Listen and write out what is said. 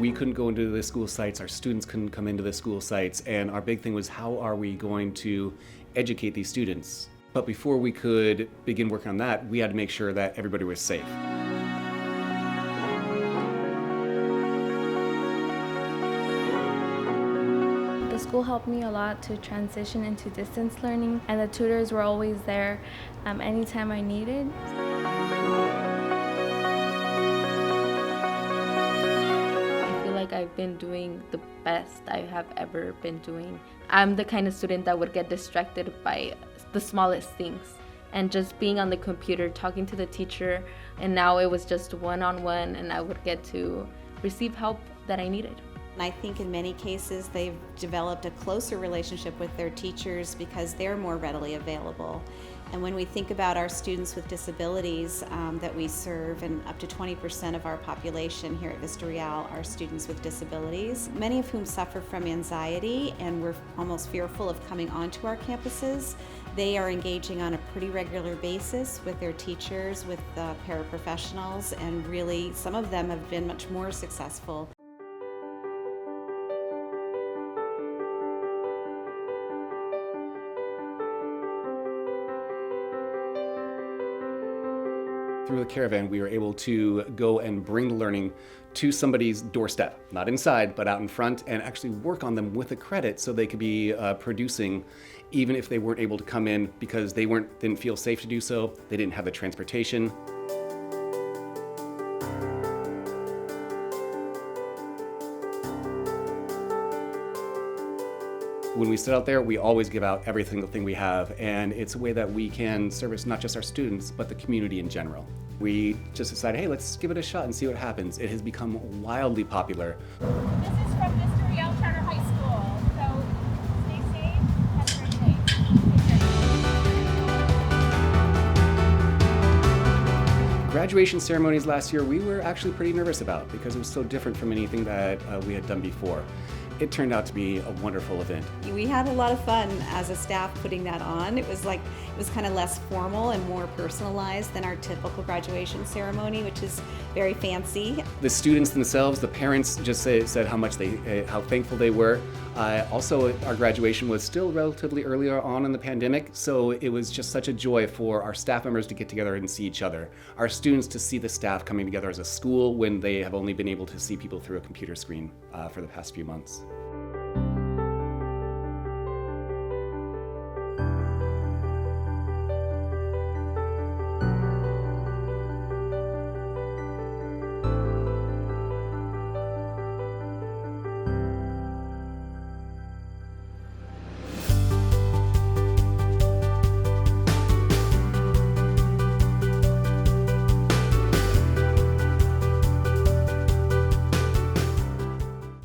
We couldn't go into the school sites, our students couldn't come into the school sites, and our big thing was how are we going to educate these students? But before we could begin working on that, we had to make sure that everybody was safe. The school helped me a lot to transition into distance learning, and the tutors were always there anytime I needed. I feel like I've been doing the best I have ever been doing. I'm the kind of student that would get distracted by the smallest things, and just being on the computer talking to the teacher, and now it was just one-on-one, and I would get to receive help that I needed. And I think in many cases they've developed a closer relationship with their teachers because they're more readily available. And when we think about our students with disabilities that we serve, and up to 20% of our population here at Vista Real are students with disabilities, many of whom suffer from anxiety and we're almost fearful of coming onto our campuses. They are engaging on a pretty regular basis with their teachers, with paraprofessionals, and really some of them have been much more successful. Through the caravan, we were able to go and bring the learning to somebody's doorstep, not inside, but out in front, and actually work on them with a credit so they could be producing, even if they weren't able to come in because they didn't feel safe to do so, they didn't have the transportation. When we sit out there, we always give out every single thing we have, and it's a way that we can service not just our students, but the community in general. We just decided, hey, let's give it a shot and see what happens. It has become wildly popular. This is from Vista Real Charter High School, so stay safe, have a great day. Graduation ceremonies last year, we were actually pretty nervous about because it was so different from anything that we had done before. It turned out to be a wonderful event. We had a lot of fun as a staff putting that on. It was kind of less formal and more personalized than our typical graduation ceremony, which is very fancy. The students themselves, the parents just said how thankful they were. Also, our graduation was still relatively earlier on in the pandemic, so it was just such a joy for our staff members to get together and see each other. Our students to see the staff coming together as a school when they have only been able to see people through a computer screen for the past few months.